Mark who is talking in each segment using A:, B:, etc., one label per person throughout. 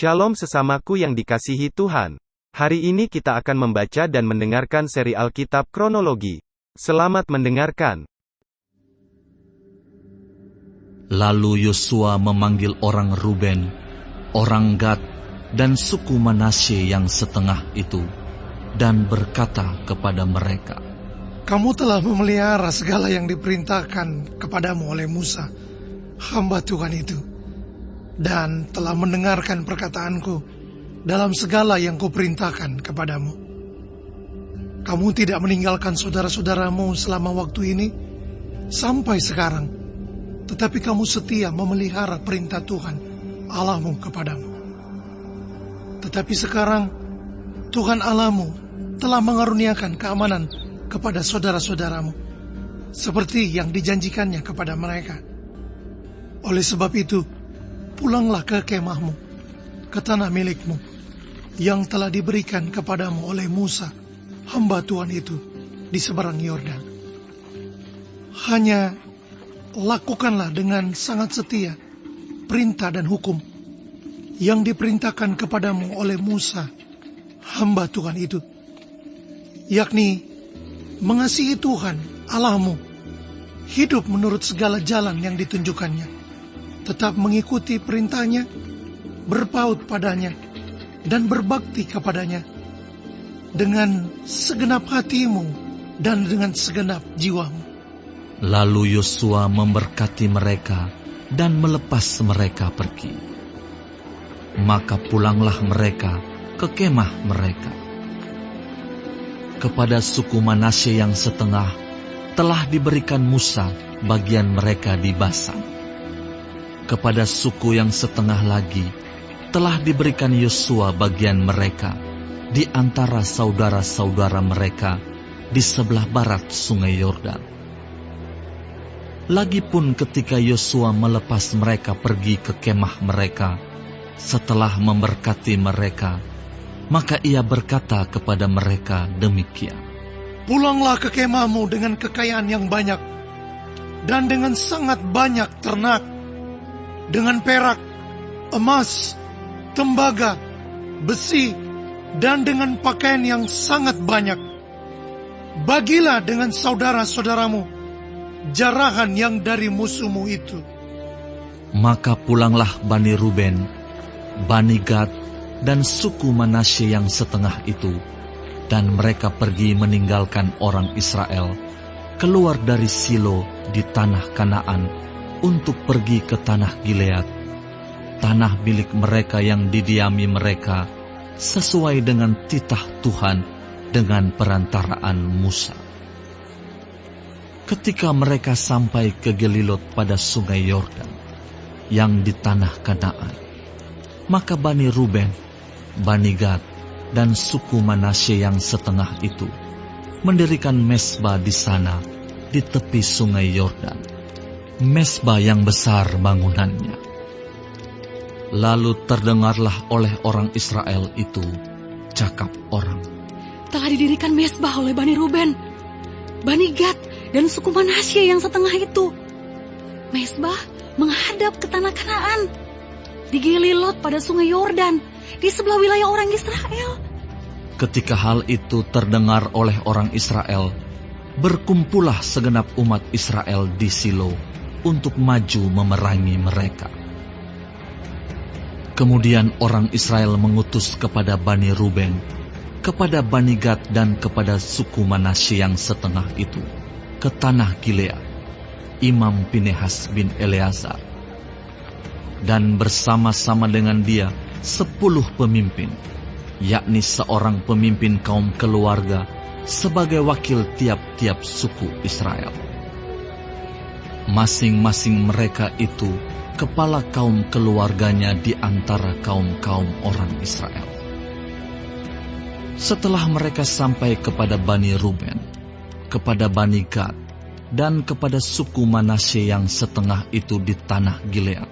A: Shalom sesamaku yang dikasihi Tuhan. Hari ini kita akan membaca dan mendengarkan seri Alkitab kronologi. Selamat mendengarkan.
B: Lalu Yosua memanggil orang Ruben, orang Gad, dan suku Manasye yang setengah itu, dan berkata kepada mereka,
C: Kamu telah memelihara segala yang diperintahkan kepadamu oleh Musa, hamba Tuhan itu, dan telah mendengarkan perkataanku dalam segala yang kuperintahkan kepadamu. Kamu tidak meninggalkan saudara-saudaramu selama waktu ini sampai sekarang, tetapi kamu setia memelihara perintah Tuhan Allahmu kepadamu. Tetapi sekarang Tuhan Allahmu telah mengaruniakan keamanan kepada saudara-saudaramu, seperti yang dijanjikannya kepada mereka. Oleh sebab itu, pulanglah ke kemahmu, ke tanah milikmu, yang telah diberikan kepadamu oleh Musa, hamba Tuhan itu, di seberang Yordan. Hanya lakukanlah dengan sangat setia perintah dan hukum yang diperintahkan kepadamu oleh Musa, hamba Tuhan itu, yakni mengasihi Tuhan Allahmu, hidup menurut segala jalan yang ditunjukkannya, tetap mengikuti perintahnya, berpaut padanya, dan berbakti kepadanya dengan segenap hatimu dan dengan segenap jiwamu.
B: Lalu Yosua memberkati mereka dan melepas mereka pergi. Maka pulanglah mereka ke kemah mereka. Kepada suku Manasye yang setengah telah diberikan Musa bagian mereka di Basan. Kepada suku yang setengah lagi telah diberikan Yosua bagian mereka di antara saudara-saudara mereka di sebelah barat sungai Yordan. Lagipun ketika Yosua melepas mereka pergi ke kemah mereka, setelah memberkati mereka, maka ia berkata kepada mereka demikian,
C: Pulanglah ke kemahmu dengan kekayaan yang banyak, dan dengan sangat banyak ternak, dengan perak, emas, tembaga, besi, dan dengan pakaian yang sangat banyak. Bagilah dengan saudara-saudaramu jarahan yang dari musuhmu itu.
B: Maka pulanglah Bani Ruben, Bani Gad, dan suku Manasye yang setengah itu, dan mereka pergi meninggalkan orang Israel, keluar dari Silo di tanah Kanaan, untuk pergi ke tanah Gilead, tanah milik mereka yang didiami mereka, sesuai dengan titah Tuhan dengan perantaraan Musa. Ketika mereka sampai ke Gelilot pada sungai Yordan, yang di tanah Kanaan, maka Bani Ruben, Bani Gad, dan suku Manasye yang setengah itu mendirikan mezbah di sana, di tepi sungai Yordan, mezbah yang besar bangunannya. Lalu terdengarlah oleh orang Israel itu cakap orang,
D: telah didirikan mezbah oleh Bani Ruben, Bani Gad, dan suku Manasye yang setengah itu. Mezbah menghadap ke tanah Kanaan, di Gelilot pada sungai Yordan, di sebelah wilayah orang Israel.
B: Ketika hal itu terdengar oleh orang Israel, berkumpullah segenap umat Israel di Silo untuk maju memerangi mereka. Kemudian orang Israel mengutus kepada Bani Ruben, kepada Bani Gad, dan kepada suku Manasye yang setengah itu ke tanah Gilead, Imam Pinehas bin Eleazar, dan bersama-sama dengan dia 10 pemimpin, yakni seorang pemimpin kaum keluarga sebagai wakil tiap-tiap suku Israel. Masing-masing mereka itu kepala kaum keluarganya di antara kaum-kaum orang Israel. Setelah mereka sampai kepada Bani Ruben, kepada Bani Gad, dan kepada suku Manasye yang setengah itu di tanah Gilead,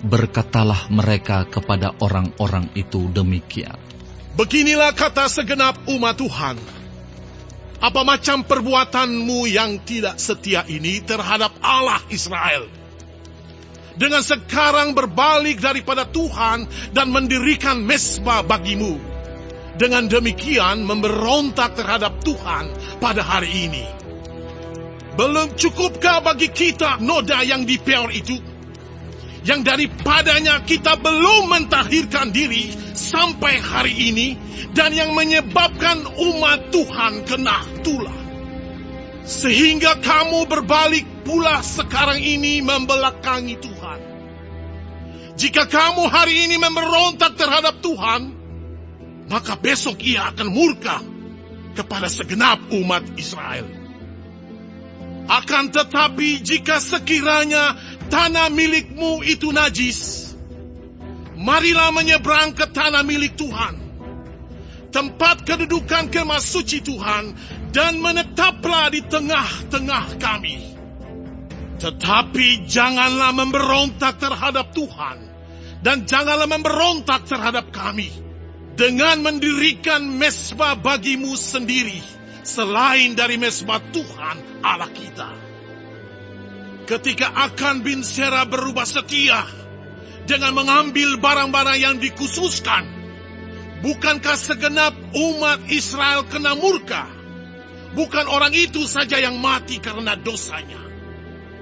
B: berkatalah mereka kepada orang-orang itu demikian,
E: Beginilah kata segenap umat Tuhan, apa macam perbuatanmu yang tidak setia ini terhadap Allah Israel? dengan sekarang berbalik daripada Tuhan dan mendirikan mezbah bagimu. Dengan demikian memberontak terhadap Tuhan pada hari ini. Belum cukupkah bagi kita noda yang di Peor itu? Yang daripadanya kita belum mentahirkan diri sampai hari ini, dan yang menyebabkan umat Tuhan kena tulah. Sehingga kamu berbalik pula sekarang ini membelakangi Tuhan. Jika kamu hari ini memberontak terhadap Tuhan, maka besok ia akan murka kepada segenap umat Israel. Akan tetapi jika sekiranya tanah milikmu itu najis, marilah menyeberang ke tanah milik Tuhan, tempat kedudukan kemah suci Tuhan, dan menetaplah di tengah-tengah kami. Tetapi janganlah memberontak terhadap Tuhan, dan janganlah memberontak terhadap kami, dengan mendirikan mezbah bagimu sendiri, selain dari mezbah Tuhan Allah kita. Ketika Akan bin Zerah berubah setia dengan mengambil barang-barang yang dikhususkan, bukankah segenap umat Israel kena murka? Bukan orang itu saja yang mati karena dosanya.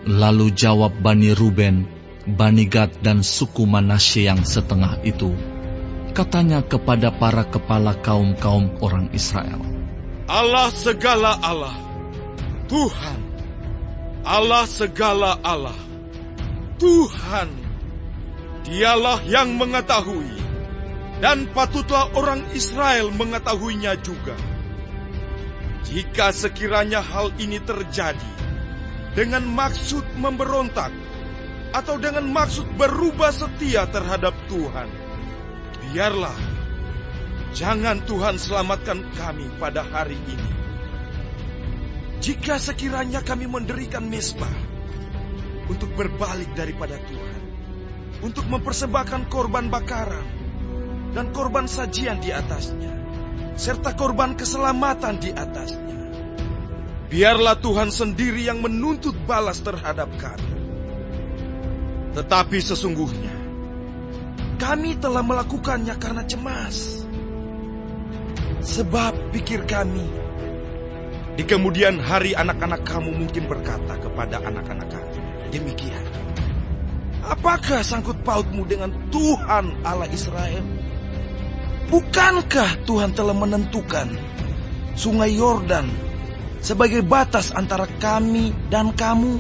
B: Lalu jawab Bani Ruben, Bani Gad, dan suku Manasye yang setengah itu, katanya kepada para kepala kaum-kaum orang Israel,
F: Allah segala Allah, Tuhan, Allah segala Allah, Tuhan, dialah yang mengetahui, dan patutlah orang Israel mengetahuinya juga. Jika sekiranya hal ini terjadi dengan maksud memberontak atau dengan maksud berubah setia terhadap Tuhan, biarlah, jangan Tuhan selamatkan kami pada hari ini. Jika sekiranya kami mendirikan mezbah untuk berbalik daripada Tuhan, untuk mempersembahkan korban bakaran dan korban sajian di atasnya, serta korban keselamatan di atasnya, biarlah Tuhan sendiri yang menuntut balas terhadap kami. Tetapi sesungguhnya kami telah melakukannya karena cemas. Sebab pikir kami, di kemudian hari anak-anak kamu mungkin berkata kepada anak-anak kami demikian, apakah sangkut pautmu dengan Tuhan Allah Israel? Bukankah Tuhan telah menentukan sungai Yordan sebagai batas antara kami dan kamu?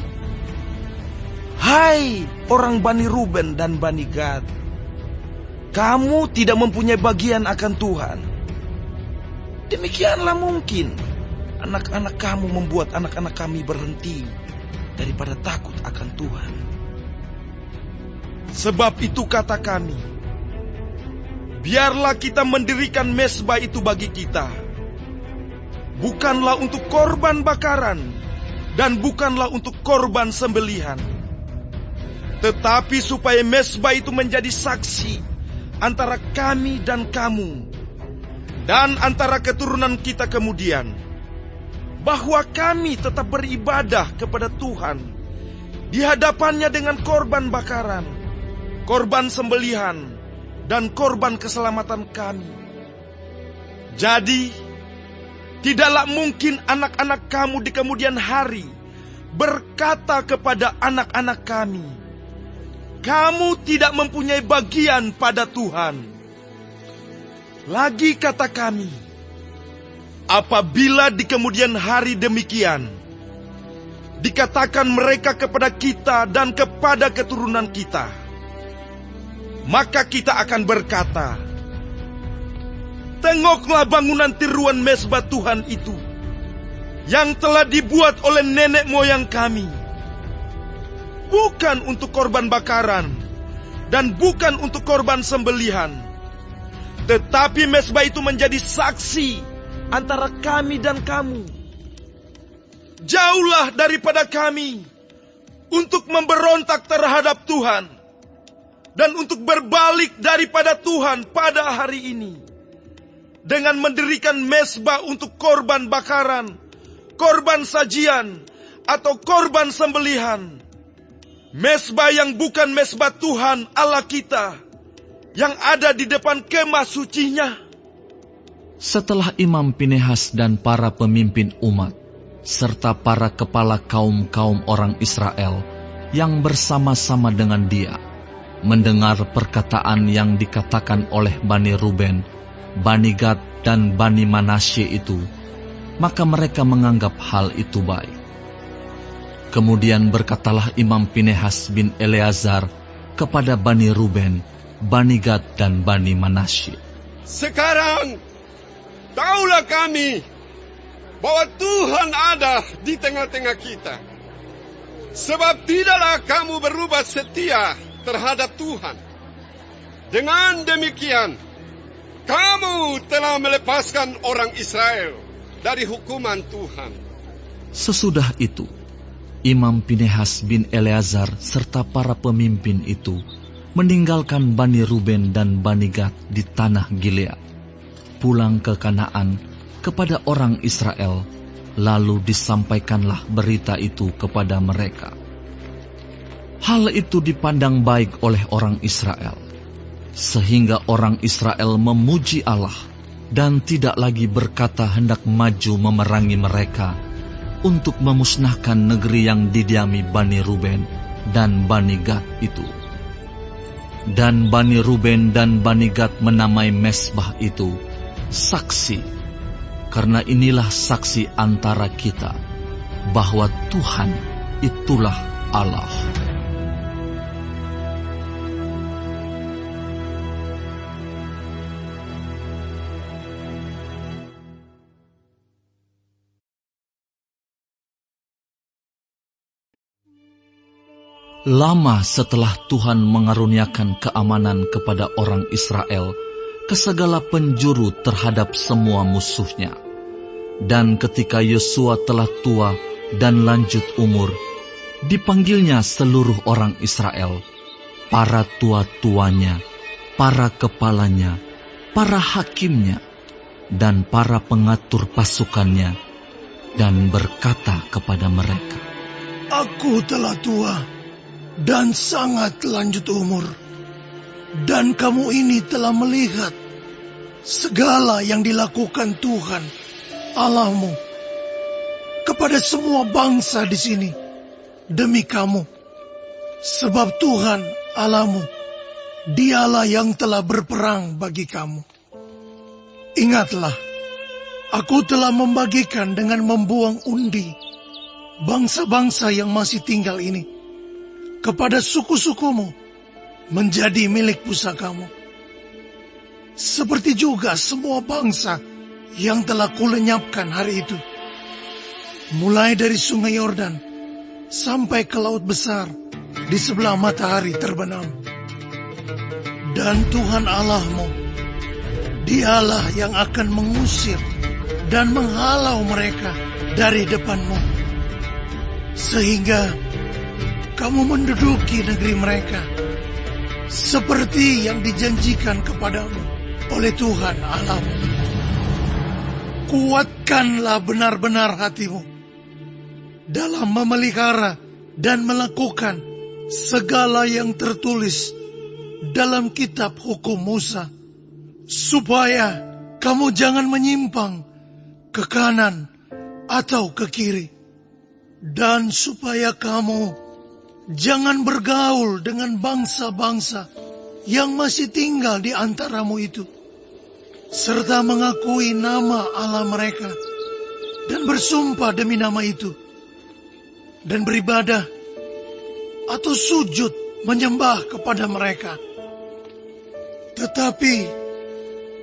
F: Hai orang Bani Ruben dan Bani Gad, kamu tidak mempunyai bagian akan Tuhan. Demikianlah mungkin anak-anak kamu membuat anak-anak kami berhenti daripada takut akan Tuhan. Sebab itu kata kami, biarlah kita mendirikan mezbah itu bagi kita, bukanlah untuk korban bakaran dan bukanlah untuk korban sembelihan, tetapi supaya mezbah itu menjadi saksi antara kami dan kamu, dan antara keturunan kita kemudian, bahwa kami tetap beribadah kepada Tuhan di hadapannya dengan korban bakaran, korban sembelihan, dan korban keselamatan kami. Jadi, tidaklah mungkin anak-anak kamu di kemudian hari berkata kepada anak-anak kami, kamu tidak mempunyai bagian pada Tuhan. Lagi kata kami, apabila di kemudian hari demikian, dikatakan mereka kepada kita dan kepada keturunan kita, maka kita akan berkata, tengoklah bangunan tiruan mezbah Tuhan itu, yang telah dibuat oleh nenek moyang kami, bukan untuk korban bakaran, dan bukan untuk korban sembelihan, tetapi mezbah itu menjadi saksi antara kami dan kamu. Jauhlah daripada kami untuk memberontak terhadap Tuhan, dan untuk berbalik daripada Tuhan pada hari ini, dengan mendirikan mezbah untuk korban bakaran, korban sajian, atau korban sembelihan. Mezbah yang bukan mezbah Tuhan Allah kita, yang ada di depan kemah sucinya.
B: Setelah Imam Pinehas dan para pemimpin umat, serta para kepala kaum-kaum orang Israel yang bersama-sama dengan dia, mendengar perkataan yang dikatakan oleh Bani Ruben, Bani Gad, dan Bani Manasye itu, maka mereka menganggap hal itu baik. Kemudian berkatalah Imam Pinehas bin Eleazar kepada Bani Ruben, Bani Gad, dan Bani Manasye,
G: "Sekarang tahulah kami bahwa Tuhan ada di tengah-tengah kita. Sebab tidaklah kamu berubah setia terhadap Tuhan. Dengan demikian, kamu telah melepaskan orang Israel dari hukuman Tuhan."
B: Sesudah itu, Imam Pinehas bin Eleazar serta para pemimpin itu meninggalkan Bani Ruben dan Bani Gad di tanah Gilead, pulang ke Kanaan kepada orang Israel, lalu disampaikanlah berita itu kepada mereka. Hal itu dipandang baik oleh orang Israel, sehingga orang Israel memuji Allah dan tidak lagi berkata hendak maju memerangi mereka untuk memusnahkan negeri yang didiami Bani Ruben dan Bani Gad itu. Dan Bani Ruben dan Bani Gad menamai mezbah itu saksi, karena inilah saksi antara kita bahwa Tuhan itulah Allah. Lama setelah Tuhan mengaruniakan keamanan kepada orang Israel ke segala penjuru terhadap semua musuhnya, dan ketika Yosua telah tua dan lanjut umur, dipanggilnya seluruh orang Israel, para tua-tuanya, para kepalanya, para hakimnya, dan para pengatur pasukannya, dan berkata kepada mereka,
C: "Aku telah tua dan sangat lanjut umur, dan kamu ini telah melihat segala yang dilakukan Tuhan Allahmu kepada semua bangsa di sini demi kamu, sebab Tuhan Allahmu, Dialah yang telah berperang bagi kamu. Ingatlah, aku telah membagikan dengan membuang undi bangsa-bangsa yang masih tinggal ini kepada suku-sukumu menjadi milik pusakamu. Seperti juga semua bangsa yang telah kulenyapkan hari itu, mulai dari sungai Yordan sampai ke laut besar di sebelah matahari terbenam. Dan Tuhan Allahmu, Dialah yang akan mengusir dan menghalau mereka dari depanmu, sehingga kamu menduduki negeri mereka, seperti yang dijanjikan kepadamu oleh Tuhan Allahmu. Kuatkanlah benar-benar hatimu dalam memelihara dan melakukan segala yang tertulis dalam kitab hukum Musa, supaya kamu jangan menyimpang ke kanan atau ke kiri, dan supaya kamu jangan bergaul dengan bangsa-bangsa yang masih tinggal di antaramu itu, serta mengakui nama Allah mereka, dan bersumpah demi nama itu, dan beribadah atau sujud menyembah kepada mereka. Tetapi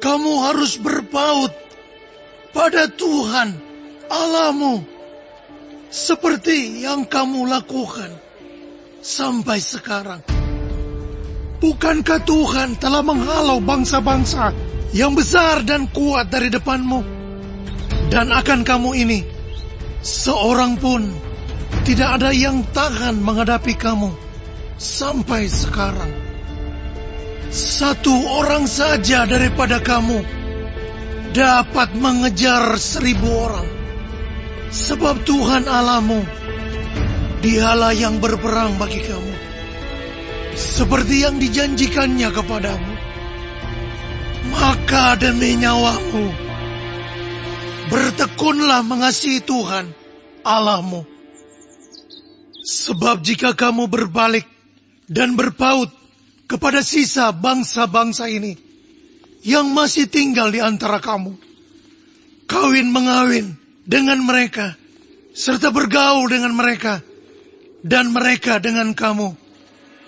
C: kamu harus berpaut pada Tuhan Allahmu, seperti yang kamu lakukan sampai sekarang. Bukankah Tuhan telah menghalau bangsa-bangsa yang besar dan kuat dari depanmu? Dan akan kamu ini, seorang pun tidak ada yang tahan menghadapi kamu sampai sekarang. Satu orang saja daripada kamu dapat mengejar 1000 orang. Sebab Tuhan Allahmu, Dialah yang berperang bagi kamu, seperti yang dijanjikannya kepadamu. Maka demi nyawamu, bertekunlah mengasihi Tuhan Allahmu. Sebab jika kamu berbalik dan berpaut kepada sisa bangsa-bangsa ini yang masih tinggal di antara kamu, kawin-mengawin dengan mereka, serta bergaul dengan mereka, dan mereka dengan kamu,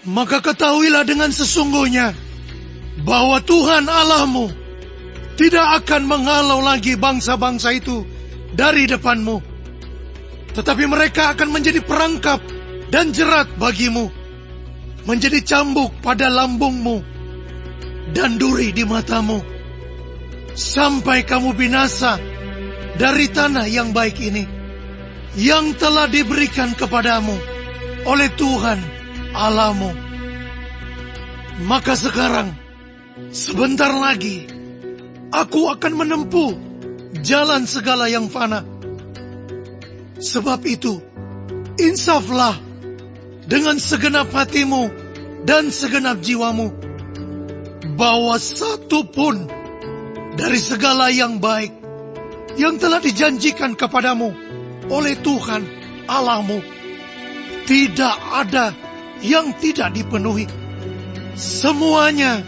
C: maka ketahuilah dengan sesungguhnya bahwa Tuhan Allahmu tidak akan menghalau lagi bangsa-bangsa itu dari depanmu, tetapi mereka akan menjadi perangkap dan jerat bagimu, menjadi cambuk pada lambungmu dan duri di matamu, sampai kamu binasa dari tanah yang baik ini, yang telah diberikan kepadamu oleh Tuhan Allahmu. Maka sekarang, sebentar lagi, aku akan menempuh jalan segala yang fana. Sebab itu, insaflah dengan segenap hatimu dan segenap jiwamu, bahwa satu pun dari segala yang baik yang telah dijanjikan kepadamu oleh Tuhan Allahmu tidak ada yang tidak dipenuhi. Semuanya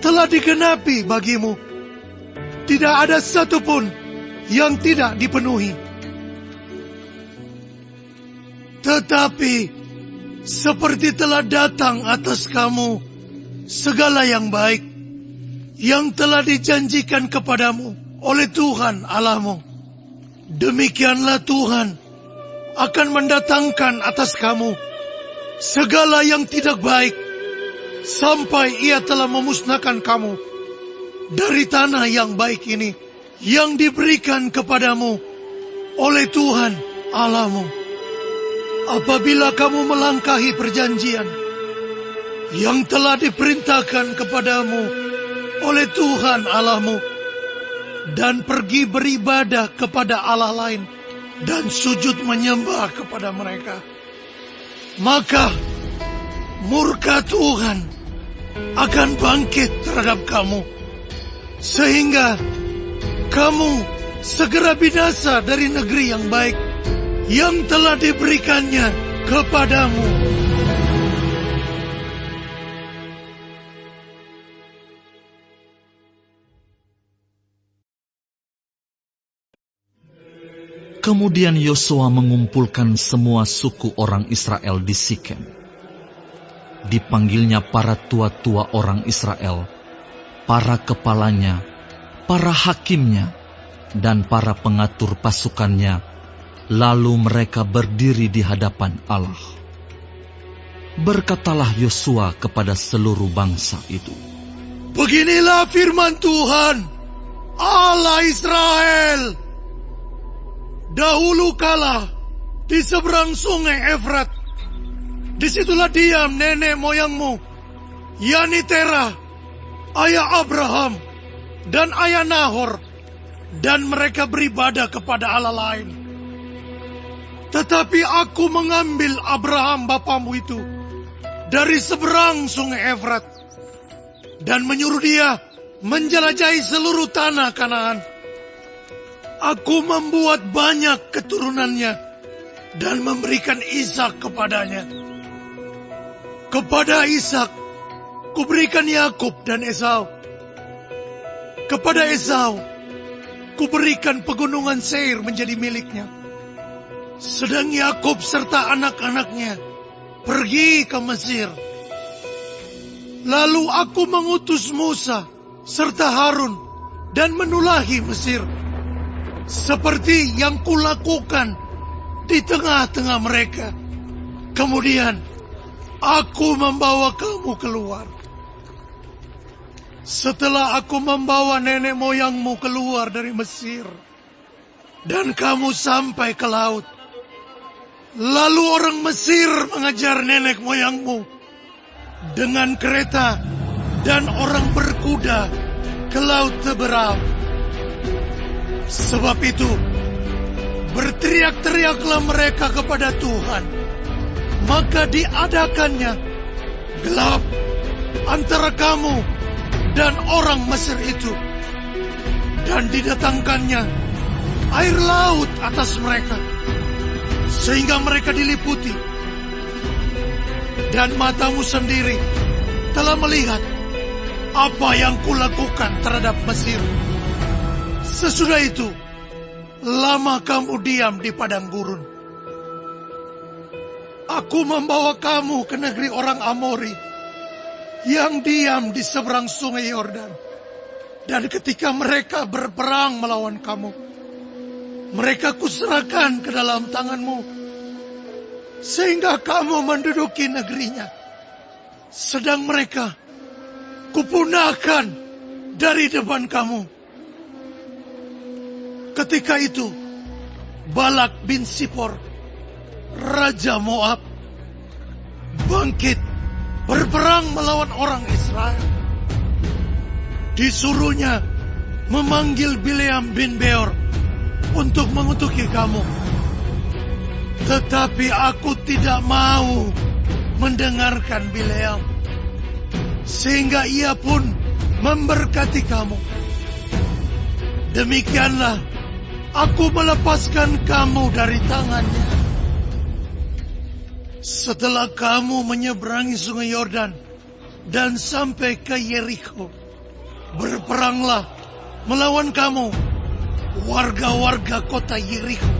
C: telah digenapi bagimu. Tidak ada satupun yang tidak dipenuhi. Tetapi seperti telah datang atas kamu segala yang baik yang telah dijanjikan kepadamu oleh Tuhan Allahmu, demikianlah Tuhan akan mendatangkan atas kamu segala yang tidak baik, sampai Ia telah memusnahkan kamu dari tanah yang baik ini, yang diberikan kepadamu oleh Tuhan Allahmu. Apabila kamu melangkahi perjanjian yang telah diperintahkan kepadamu oleh Tuhan Allahmu, dan pergi beribadah kepada Allah lain, dan sujud menyembah kepada mereka, maka murka Tuhan akan bangkit terhadap kamu, sehingga kamu segera binasa dari negeri yang baik yang telah diberikannya kepadamu.
B: Kemudian Yosua mengumpulkan semua suku orang Israel di Sikem. Dipanggilnya para tua-tua orang Israel, para kepalanya, para hakimnya, dan para pengatur pasukannya. Lalu mereka berdiri di hadapan Allah. Berkatalah Yosua kepada seluruh bangsa itu,
C: Beginilah firman Tuhan, Allah Israel. Dahulu kala, di seberang sungai Efrat, disitulah diam nenek moyangmu, yakni Terah, ayah Abraham, dan ayah Nahor, dan mereka beribadah kepada Allah lain. Tetapi aku mengambil Abraham bapamu itu dari seberang sungai Efrat, dan menyuruh dia menjelajahi seluruh tanah Kanaan. Aku membuat banyak keturunannya dan memberikan Ishak kepadanya. Kepada Ishak kuberikan Yakub dan Esau. Kepada Esau kuberikan pegunungan Seir menjadi miliknya. Sedang Yakub serta anak-anaknya pergi ke Mesir. Lalu aku mengutus Musa serta Harun dan menulahi Mesir, seperti yang kulakukan di tengah-tengah mereka. Kemudian aku membawa kamu keluar. Setelah aku membawa nenek moyangmu keluar dari Mesir, dan kamu sampai ke laut, lalu orang Mesir mengejar nenek moyangmu dengan kereta dan orang berkuda ke laut Teberau. Sebab itu, berteriak-teriaklah mereka kepada Tuhan, maka diadakannya gelap antara kamu dan orang Mesir itu, dan didatangkannya air laut atas mereka, sehingga mereka diliputi. Dan matamu sendiri telah melihat apa yang kulakukan terhadap Mesir. Sesudah itu, lama kamu diam di padang gurun. Aku membawa kamu ke negeri orang Amori yang diam di seberang sungai Yordan. Dan ketika mereka berperang melawan kamu, mereka kuserahkan ke dalam tanganmu, sehingga kamu menduduki negerinya. Sedang mereka kupunahkan dari depan kamu. Ketika itu, Balak bin Sipor, Raja Moab, bangkit berperang melawan orang Israel. Disuruhnya memanggil Bileam bin Beor untuk mengutuki kamu. Tetapi aku tidak mau mendengarkan Bileam, sehingga ia pun memberkati kamu. Demikianlah aku melepaskan kamu dari tangannya. Setelah kamu menyeberangi sungai Yordan dan sampai ke Yeriko, berperanglah melawan kamu warga-warga kota Yeriko,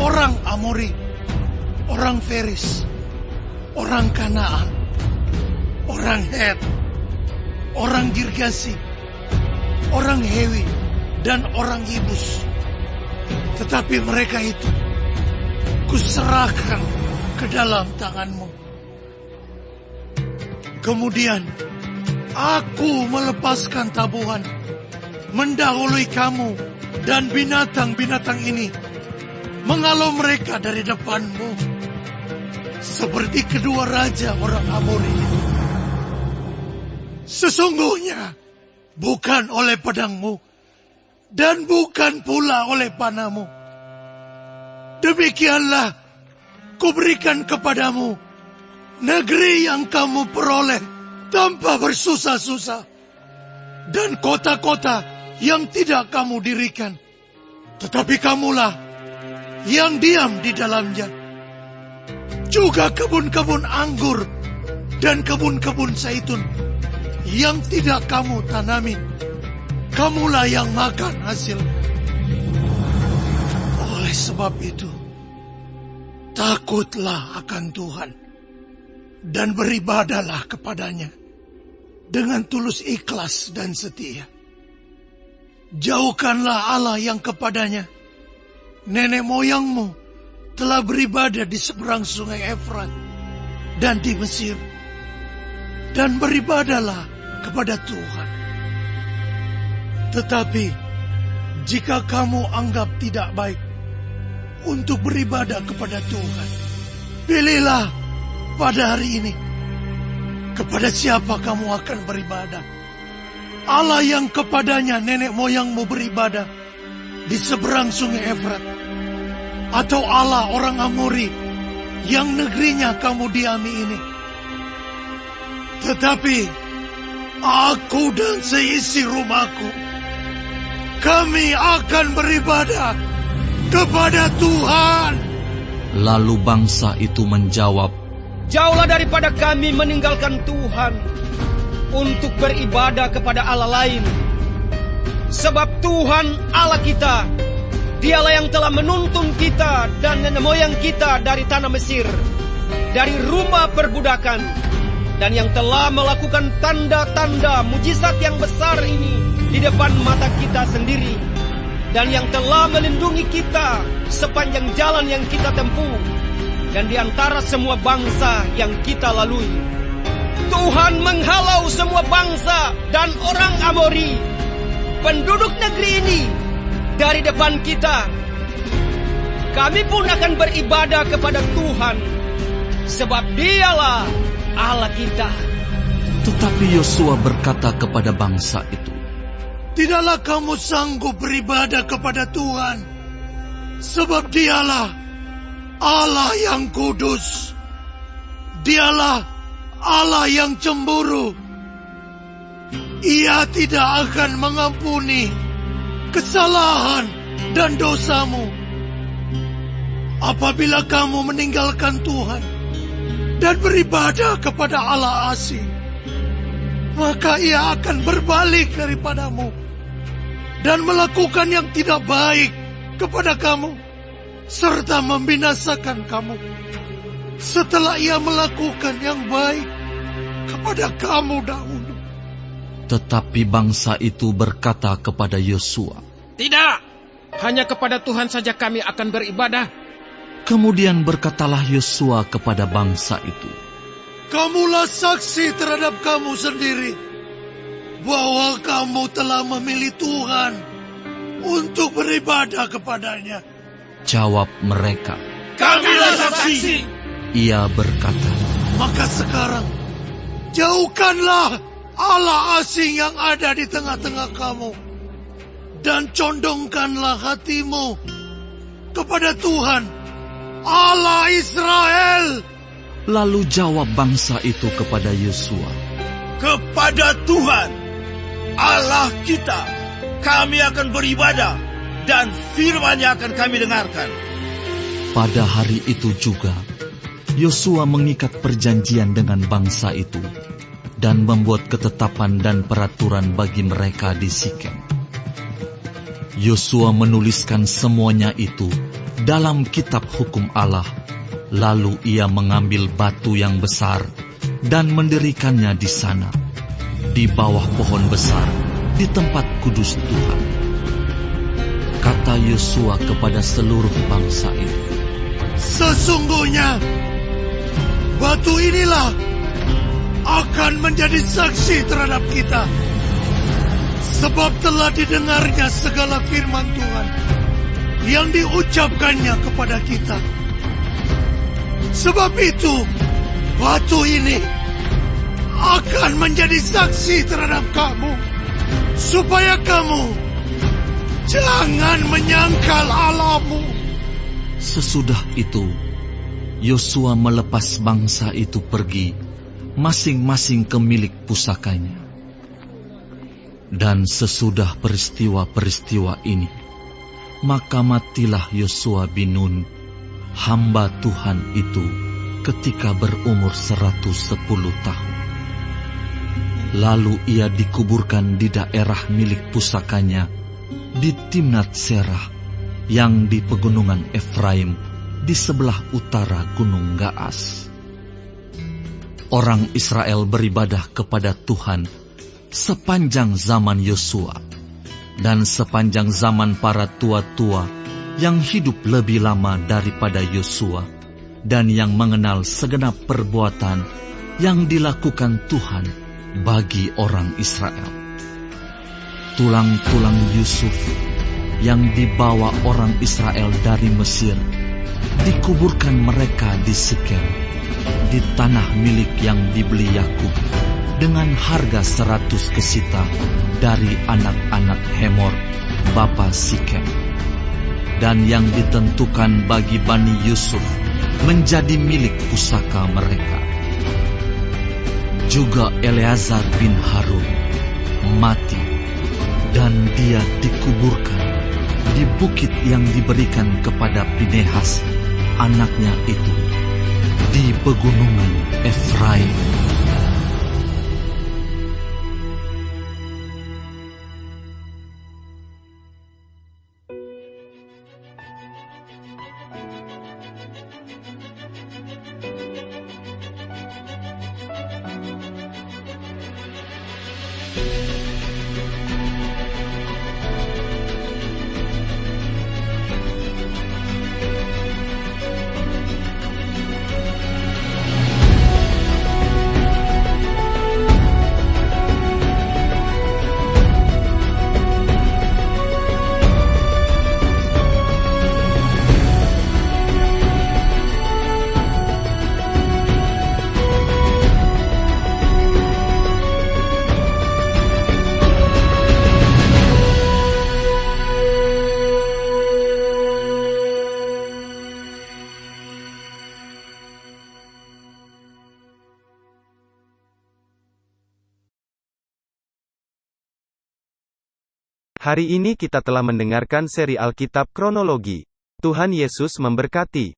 C: orang Amori, orang Feris, orang Kanaan, orang Het, orang Girgasi, orang Hewi, dan orang Yebus. Tetapi mereka itu kuserahkan ke dalam tanganmu. Kemudian aku melepaskan tabuhan, mendahului kamu dan binatang-binatang ini, menghalau mereka dari depanmu, seperti kedua raja orang Amori itu. Sesungguhnya bukan oleh pedangmu dan bukan pula oleh panahmu. Demikianlah kuberikan kepadamu negeri yang kamu peroleh tanpa bersusah-susah, dan kota-kota yang tidak kamu dirikan, tetapi kamulah yang diam di dalamnya. Juga kebun-kebun anggur dan kebun-kebun zaitun yang tidak kamu tanami, kamulah yang makan hasil. Oleh sebab itu, takutlah akan Tuhan dan beribadahlah kepadanya dengan tulus ikhlas dan setia. Jauhkanlah Allah yang kepadanya nenek moyangmu telah beribadah di seberang sungai Efrat dan di Mesir, dan beribadahlah kepada Tuhan. Tetapi jika kamu anggap tidak baik untuk beribadah kepada Tuhan, pilihlah pada hari ini kepada siapa kamu akan beribadah. Allah yang kepadanya nenek moyangmu beribadah di seberang sungai Efrat, atau Allah orang Amori yang negerinya kamu diami ini. Tetapi aku dan seisi rumahku, kami akan beribadah kepada Tuhan.
B: Lalu bangsa itu menjawab,
H: jauhlah daripada kami meninggalkan Tuhan untuk beribadah kepada Allah lain. Sebab Tuhan Allah kita, Dialah yang telah menuntun kita dan nenek moyang kita dari tanah Mesir, dari rumah perbudakan, dan yang telah melakukan tanda-tanda mujizat yang besar ini di depan mata kita sendiri, dan yang telah melindungi kita sepanjang jalan yang kita tempuh, dan di antara semua bangsa yang kita lalui. Tuhan menghalau semua bangsa dan orang Amori, penduduk negeri ini, dari depan kita. Kami pun akan beribadah kepada Tuhan, sebab Dialah Allah kita.
B: Tetapi Yosua berkata kepada bangsa itu,
C: tidaklah kamu sanggup beribadah kepada Tuhan, sebab Dialah Allah yang kudus. Dialah Allah yang cemburu. Ia tidak akan mengampuni kesalahan dan dosamu. Apabila kamu meninggalkan Tuhan dan beribadah kepada Allah asing, maka Ia akan berbalik daripadamu dan melakukan yang tidak baik kepada kamu, serta membinasakan kamu, setelah Ia melakukan yang baik kepada kamu dahulu.
B: Tetapi bangsa itu berkata kepada Yosua,
H: Tidak, hanya kepada Tuhan saja kami akan beribadah.
B: Kemudian berkatalah Yosua kepada bangsa itu,
C: Kamulah saksi terhadap kamu sendiri bahwa kamu telah memilih Tuhan untuk beribadah kepadanya.
B: Jawab mereka,
C: Kamilah saksi.
B: Ia berkata,
C: Maka sekarang jauhkanlah Allah asing yang ada di tengah-tengah kamu, dan condongkanlah hatimu kepada Tuhan Allah Israel.
B: Lalu jawab bangsa itu kepada Yosua,
I: Kepada Tuhan Allah kita kami akan beribadah, dan firman-Nya akan kami dengarkan.
B: Pada hari itu juga Yosua mengikat perjanjian dengan bangsa itu dan membuat ketetapan dan peraturan bagi mereka di Sikem. Yosua menuliskan semuanya itu dalam kitab hukum Allah. Lalu ia mengambil batu yang besar dan mendirikannya di sana, di bawah pohon besar, di tempat kudus Tuhan. Kata Yosua kepada seluruh bangsa itu,
C: Sesungguhnya batu inilah akan menjadi saksi terhadap kita, sebab telah didengarnya segala firman Tuhan yang diucapkannya kepada kita. Sebab itu, batu ini akan menjadi saksi terhadap kamu, supaya kamu jangan menyangkal Allahmu.
B: sesudah itu Yosua melepas bangsa itu pergi, masing-masing ke milik pusakanya. Dan sesudah peristiwa-peristiwa ini, maka matilah Yosua bin Nun, hamba Tuhan itu, ketika berumur 110 tahun. Lalu ia dikuburkan di daerah milik pusakanya, di Timnat Serah, yang di pegunungan Efraim, di sebelah utara Gunung Gaas. Orang Israel beribadah kepada Tuhan sepanjang zaman Yosua, dan sepanjang zaman para tua-tua yang hidup lebih lama daripada Yosua, dan yang mengenal segenap perbuatan yang dilakukan Tuhan bagi orang Israel. Tulang-tulang Yusuf yang dibawa orang Israel dari Mesir dikuburkan mereka di Sikem, di tanah milik yang dibeli Yakub dengan harga 100 kesita dari anak-anak Hemor, bapa Sikem, dan yang ditentukan bagi Bani Yusuf menjadi milik pusaka mereka. Juga Eleazar bin Harun mati, dan dia dikuburkan di bukit yang diberikan kepada Pinehas, anaknya itu, di pegunungan Efraim.
A: Hari ini kita telah mendengarkan seri Alkitab Kronologi. Tuhan Yesus memberkati.